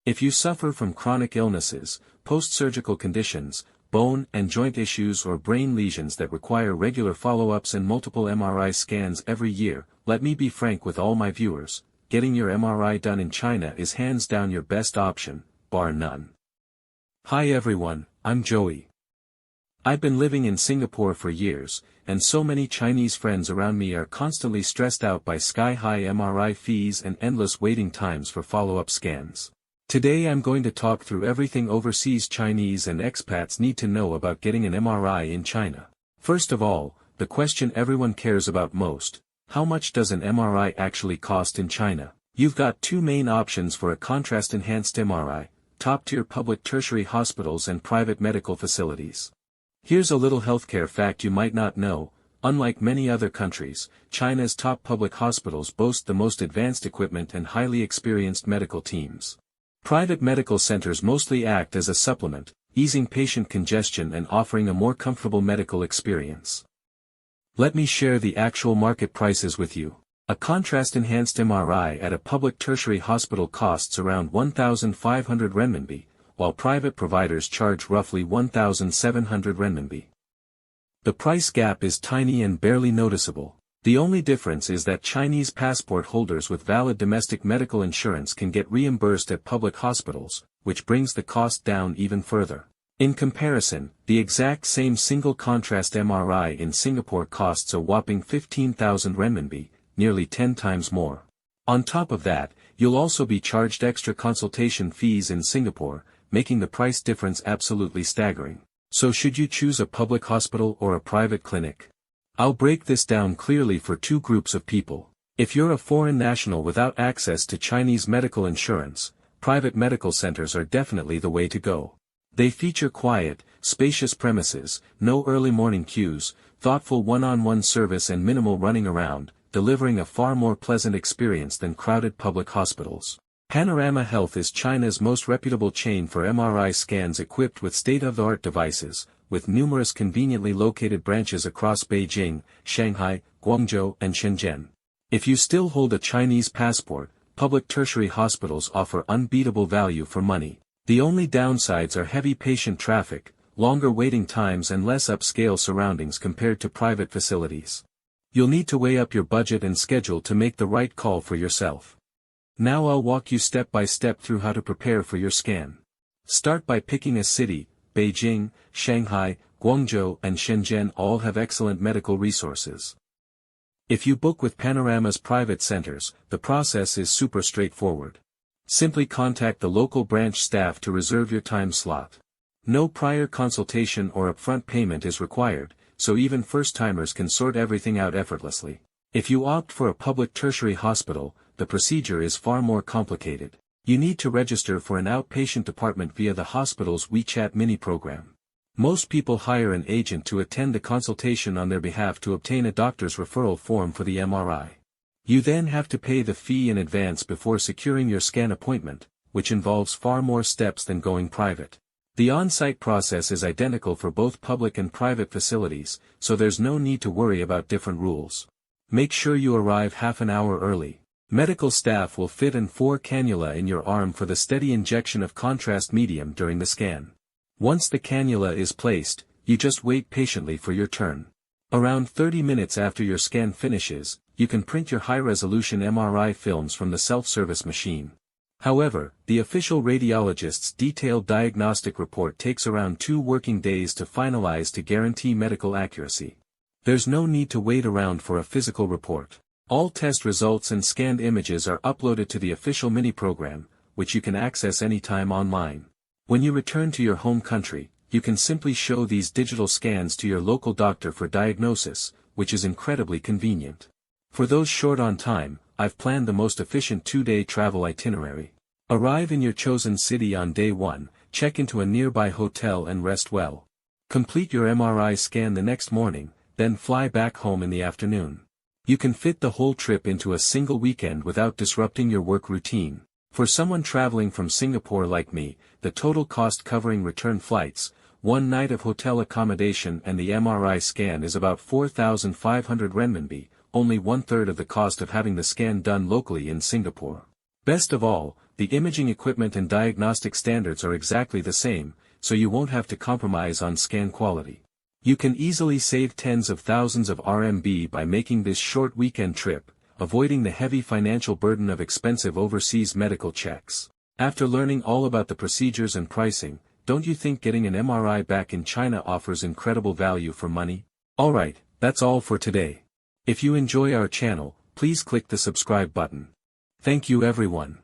If you suffer from chronic illnesses, post-surgical conditions, bone and joint issues or brain lesions that require regular follow-ups and multiple MRI scans every year, let me be frank with all my viewers, getting your MRI done in China is hands down your best option, bar none. Hi everyone, I'm Joey. I've been living in Singapore for years, and so many Chinese friends around me are constantly stressed out by sky-high MRI fees and endless waiting times for follow-up scans. Today I'm going to talk through everything overseas Chinese and expats need to know about getting an MRI in China. First of all, the question everyone cares about most: how much does an MRI actually cost in China? You've got two main options for a contrast-enhanced MRI: top-tier public tertiary hospitals and private medical facilities. Here's a little healthcare fact you might not know: unlike many other countries, China's top public hospitals boast the most advanced equipment and highly experienced medical teams. Private medical centers mostly act as a supplement, easing patient congestion and offering a more comfortable medical experience. Let me share the actual market prices with you. A contrast-enhanced MRI at a public tertiary hospital costs around 1,500 renminbi, while private providers charge roughly 1,700 renminbi. The price gap is tiny and barely noticeable. The only difference is that Chinese passport holders with valid domestic medical insurance can get reimbursed at public hospitals, which brings the cost down even further. In comparison, the exact same single contrast MRI in Singapore costs a whopping 15,000 renminbi, nearly 10 times more. On top of that, you'll also be charged extra consultation fees in Singapore, making the price difference absolutely staggering. So should you choose a public hospital or a private clinic? I'll break this down clearly for two groups of people. If you're a foreign national without access to Chinese medical insurance, private medical centers are definitely the way to go. They feature quiet, spacious premises, no early morning queues, thoughtful one-on-one service and minimal running around, delivering a far more pleasant experience than crowded public hospitals. Panorama Health is China's most reputable chain for MRI scans equipped with state-of-the-art devices, with numerous conveniently located branches across Beijing, Shanghai, Guangzhou and Shenzhen. If you still hold a Chinese passport, public tertiary hospitals offer unbeatable value for money. The only downsides are heavy patient traffic, longer waiting times and less upscale surroundings compared to private facilities. You'll need to weigh up your budget and schedule to make the right call for yourself. Now I'll walk you step by step through how to prepare for your scan. Start by picking a city. Beijing, Shanghai, Guangzhou and Shenzhen all have excellent medical resources. If you book with Panorama's private centers, the process is super straightforward. Simply contact the local branch staff to reserve your time slot. No prior consultation or upfront payment is required, so even first-timers can sort everything out effortlessly. If you opt for a public tertiary hospital, the procedure is far more complicated. You need to register for an outpatient department via the hospital's WeChat mini program. Most people hire an agent to attend a consultation on their behalf to obtain a doctor's referral form for the MRI. You then have to pay the fee in advance before securing your scan appointment, which involves far more steps than going private. The on-site process is identical for both public and private facilities, so there's no need to worry about different rules. Make sure you arrive half an hour early. Medical staff will fit in 4 cannula in your arm for the steady injection of contrast medium during the scan. Once the cannula is placed, you just wait patiently for your turn. Around 30 minutes after your scan finishes, you can print your high-resolution MRI films from the self-service machine. However, the official radiologist's detailed diagnostic report takes around 2 working days to finalize to guarantee medical accuracy. There's no need to wait around for a physical report. All test results and scanned images are uploaded to the official mini program, which you can access anytime online. When you return to your home country, you can simply show these digital scans to your local doctor for diagnosis, which is incredibly convenient. For those short on time, I've planned the most efficient 2-day travel itinerary. Arrive in your chosen city on day 1, check into a nearby hotel and rest well. Complete your MRI scan the next morning, then fly back home in the afternoon. You can fit the whole trip into a single weekend without disrupting your work routine. For someone traveling from Singapore like me, the total cost covering return flights, 1 night of hotel accommodation and the MRI scan is about 4,500 renminbi, only 1/3 of the cost of having the scan done locally in Singapore. Best of all, The imaging equipment and diagnostic standards are exactly the same, so you won't have to compromise on scan quality. You can easily save tens of thousands of RMB by making this short weekend trip, avoiding the heavy financial burden of expensive overseas medical checks. After learning all about the procedures and pricing, don't you think getting an MRI back in China offers incredible value for money? Alright, that's all for today. If you enjoy our channel, please click the subscribe button. Thank you everyone.